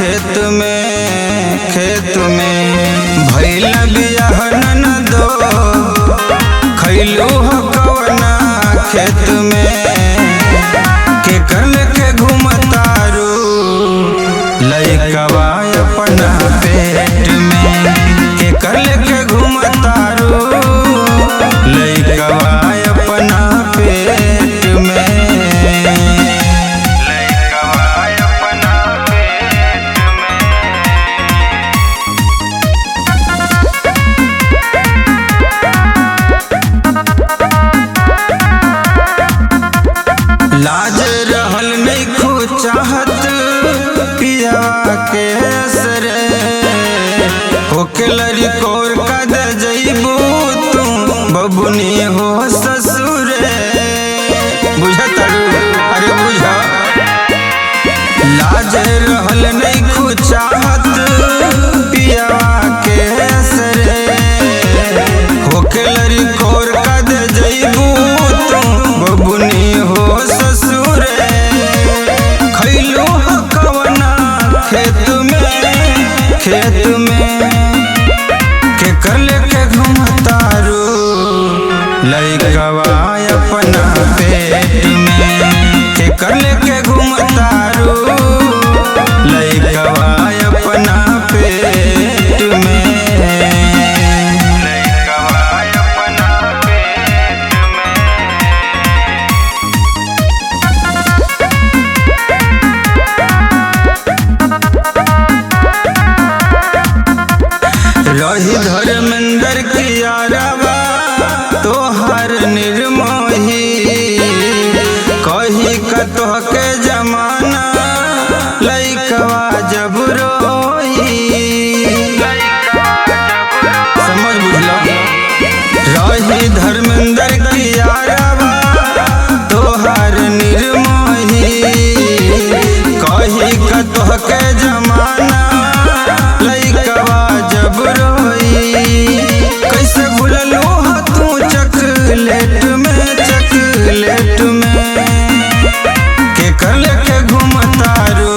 खेत में भइल बियाह ननदो खैलू हो कवना खेत में के कल के घूमतारू लइकवा अपना पेट में के कल के घूमतारू लइकवा अपना पेट में लाज रहल नहीं खो चाहत पिया के असरे होके लड़ी कोर का दे जइबू तू बबुनी हो ससुरे बुझतारू अरे बुझा लाज रहल नहीं खो चाहत पिया के असरे होके लड़ी कोर का दे जइबू तू बबुनी हो खेत में के कर लेके घूमतारू लइकवा अपना पेट में के कर लेके घूमतारू लइकवा अपना पेट में रही धर्मेंद्र की यारवा तोहर निर्मोही कही कतोह के जमाना लइकवा जब रोही समझ बुझलो रही धर्मेंद्र की यारवा तोहर निर्मोही कही कतोह के जमाना लइकवा जब कैसे भूललो हो तू चकलेट में के कर लेके घूमतारू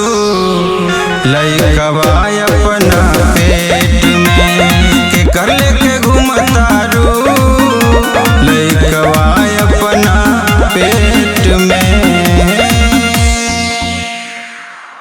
लइकवा अपना